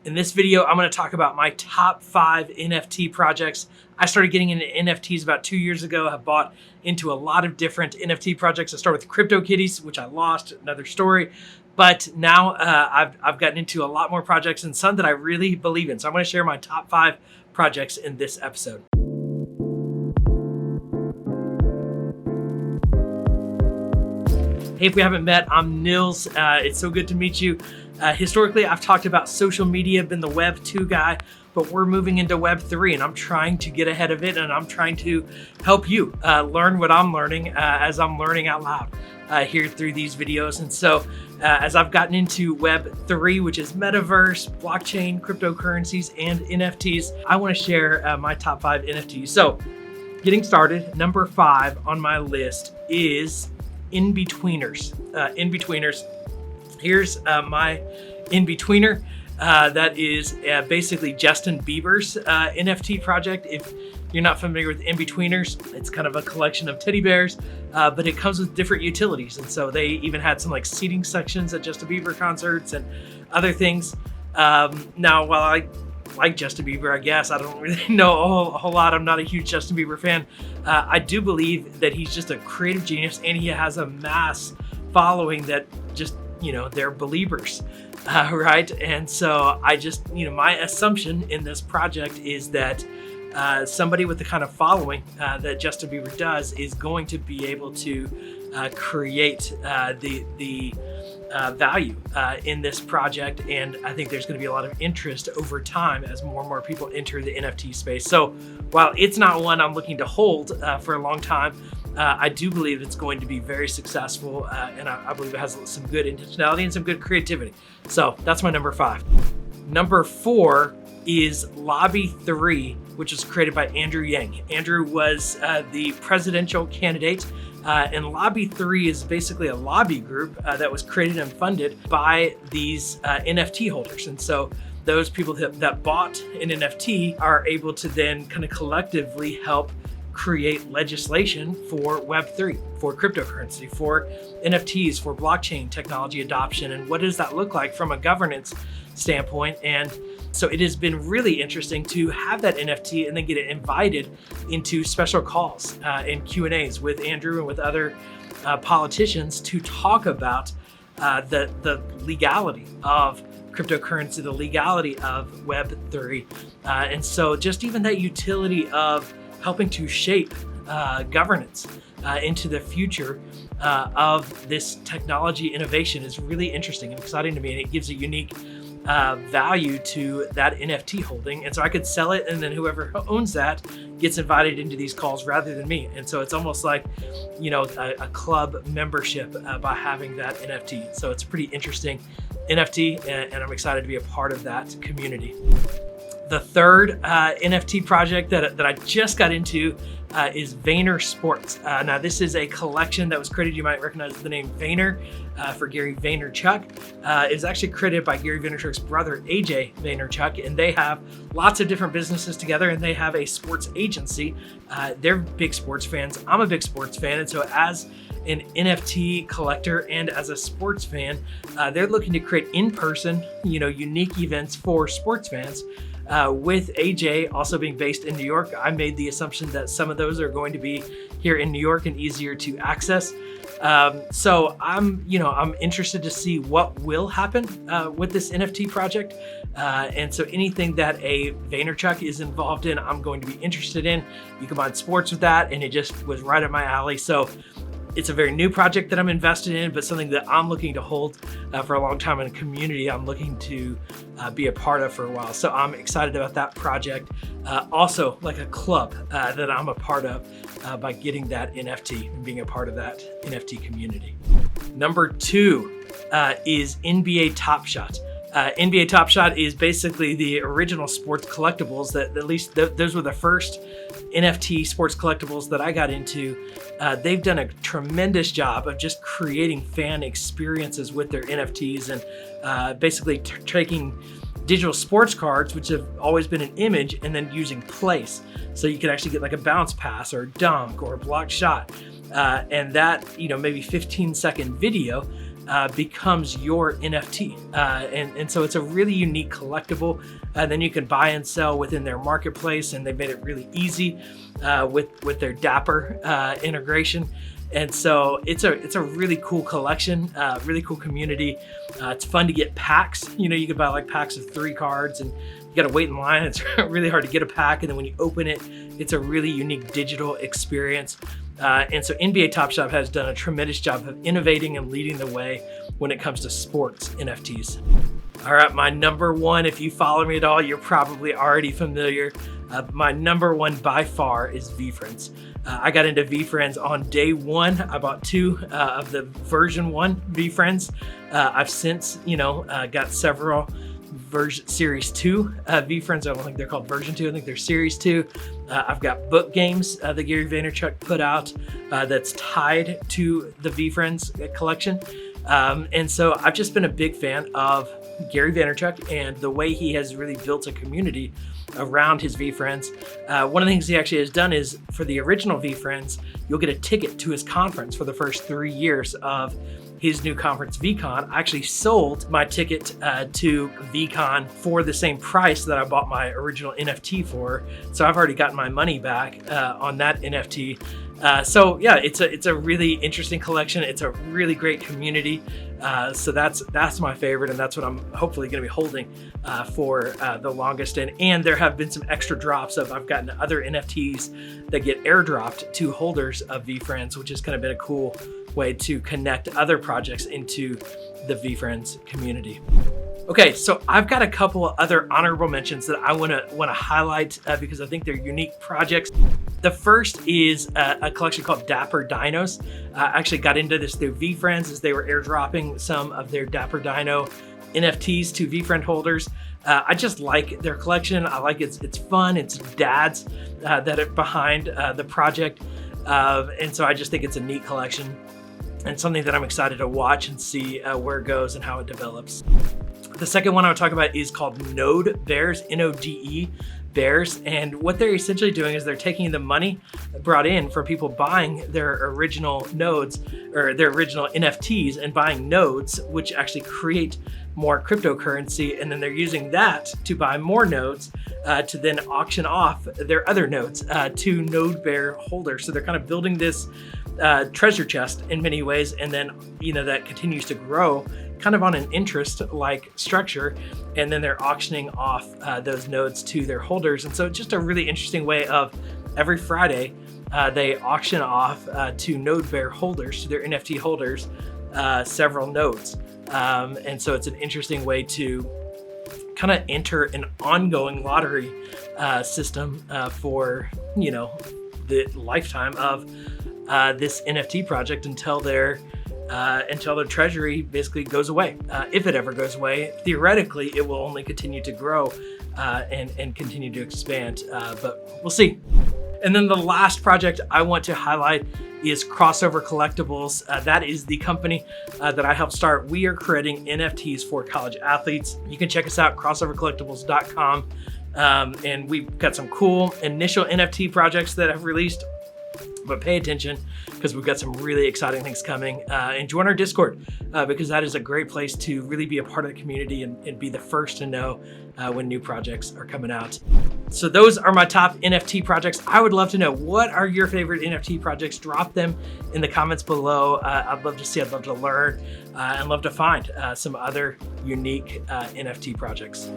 In this video, I'm going to talk about my top 5 NFT projects. I started getting into NFTs about 2 years ago. I've bought into a lot of different NFT projects. I started with CryptoKitties, which I lost, another story. But now I've gotten into a lot more projects and some that I really believe in. So I'm going to share my top 5 projects in this episode. Hey, if we haven't met, I'm Nils. It's so good to meet you. Historically, I've talked about social media, been the Web 2 guy, but we're moving into Web 3 and I'm trying to get ahead of it and I'm trying to help you learn what I'm learning as I'm learning out loud here through these videos. And so as I've gotten into Web 3, which is metaverse, blockchain, cryptocurrencies, and NFTs, I want to share my top 5 NFTs. So getting started, number 5 on my list is InBetweeners. InBetweeners. Here's my InBetweener. That is basically Justin Bieber's NFT project. If you're not familiar with InBetweeners, it's kind of a collection of teddy bears, but it comes with different utilities. And so they even had some like seating sections at Justin Bieber concerts and other things. Now, while I like Justin Bieber, I guess I don't really know a whole lot. I'm not a huge Justin Bieber fan. I do believe that he's just a creative genius and he has a mass following that just, they're believers, right? And so I just, my assumption in this project is that somebody with the kind of following that Justin Bieber does is going to be able to create the value in this project. And I think there's going to be a lot of interest over time as more and more people enter the NFT space. So while it's not one I'm looking to hold for a long time, I do believe it's going to be very successful, and I believe it has some good intentionality and some good creativity. So that's my number 5. Number 4 is Lobby 3, which was created by Andrew Yang. Andrew was the presidential candidate, and Lobby 3 is basically a lobby group that was created and funded by these NFT holders. And so those people that bought an NFT are able to then kind of collectively help create legislation for Web3, for cryptocurrency, for NFTs, for blockchain technology adoption, and what does that look like from a governance standpoint. And so it has been really interesting to have that NFT and then get it invited into special calls and Q&As with Andrew and with other politicians to talk about the legality of cryptocurrency, the legality of Web3. And so just even that utility of helping to shape governance into the future of this technology innovation is really interesting and exciting to me, and it gives a unique value to that NFT holding. And so I could sell it, and then whoever owns that gets invited into these calls rather than me. And so it's almost like, a club membership by having that NFT. So it's pretty interesting NFT, and I'm excited to be a part of that community. The third NFT project that I just got into is Vayner Sports. Now, this is a collection that was created. You might recognize the name Vayner for Gary Vaynerchuk. It's actually created by Gary Vaynerchuk's brother, AJ Vaynerchuk, and they have lots of different businesses together, and they have a sports agency. They're big sports fans. I'm a big sports fan, and so as an NFT collector and as a sports fan, they're looking to create in-person, unique events for sports fans. With AJ also being based in New York, I made the assumption that some of those are going to be here in New York and easier to access. So I'm interested to see what will happen with this NFT project. And so anything that a Vaynerchuk is involved in, I'm going to be interested in. You combine sports with that, and it just was right up my alley. So it's a very new project that I'm invested in, but something that I'm looking to hold for a long time, in a community I'm looking to be a part of for a while. So I'm excited about that project. Also, like a club that I'm a part of by getting that NFT and being a part of that NFT community. Number 2 is NBA Top Shot. NBA Top Shot is basically the original sports collectibles that at least those were the first NFT sports collectibles that I got into. They've done a tremendous job of just creating fan experiences with their NFTs and basically taking digital sports cards, which have always been an image, and then using place. So you can actually get like a bounce pass or a dunk or a blocked shot. And that, maybe 15-second video becomes your NFT. And so it's a really unique collectible. Then you can buy and sell within their marketplace, and they've made it really easy with their Dapper integration. And so it's a really cool collection, really cool community. It's fun to get packs. You know, you can buy like packs of 3 cards, and you got to wait in line. It's really hard to get a pack. And then when you open it, it's a really unique digital experience. And so NBA Top Shot has done a tremendous job of innovating and leading the way when it comes to sports NFTs. All right, my number one, if you follow me at all, you're probably already familiar. My number one by far is VeeFriends. I got into VeeFriends on day one. I bought 2 of the version 1 VeeFriends. I've since, got several series 2 VeeFriends. I don't think they're called version 2. I think they're series 2. I've got book games that Gary Vaynerchuk put out that's tied to the VeeFriends collection. And so I've just been a big fan of Gary Vaynerchuk and the way he has really built a community around his VeeFriends. One of the things he actually has done is for the original VeeFriends, you'll get a ticket to his conference for the first 3 years of his new conference, VCon. I actually sold my ticket to VCon for the same price that I bought my original NFT for. So I've already gotten my money back on that NFT. So yeah, it's a really interesting collection. It's a really great community. So that's my favorite, and that's what I'm hopefully going to be holding for the longest. And there have been some extra drops of I've gotten other NFTs that get airdropped to holders of VeeFriends, which has kind of been a cool way to connect other projects into the VeeFriends community. Okay, so I've got a couple of other honorable mentions that I want to highlight because I think they're unique projects. The first is a collection called Dapper Dinos. I actually got into this through VeeFriends as they were airdropping some of their Dapper Dino NFTs to VeeFriend holders. I just like their collection. I like it's fun. It's dads that are behind the project. And so I just think it's a neat collection and something that I'm excited to watch and see where it goes and how it develops. The second one I would talk about is called Node Bears, N-O-D-E Bears. And what they're essentially doing is they're taking the money brought in from people buying their original nodes or their original NFTs and buying nodes, which actually create more cryptocurrency. And then they're using that to buy more nodes to then auction off their other nodes to Node Bear holders. So they're kind of building this treasure chest in many ways. And then, that continues to grow kind of on an interest-like structure, and then they're auctioning off those nodes to their holders. And so it's just a really interesting way of every Friday, they auction off to Node Bear holders, to their NFT holders, several nodes. And so it's an interesting way to kind of enter an ongoing lottery system for, the lifetime of this NFT project until their treasury basically goes away. If it ever goes away, theoretically, it will only continue to grow and continue to expand, but we'll see. And then the last project I want to highlight is Crossover Collectibles. That is the company that I helped start. We are creating NFTs for college athletes. You can check us out, crossovercollectibles.com. And we've got some cool initial NFT projects that have released. But pay attention because we've got some really exciting things coming. And join our Discord because that is a great place to really be a part of the community and be the first to know when new projects are coming out. So those are my top NFT projects. I would love to know, what are your favorite NFT projects? Drop them in the comments below. I'd love to see, I'd love to learn, and love to find some other unique NFT projects.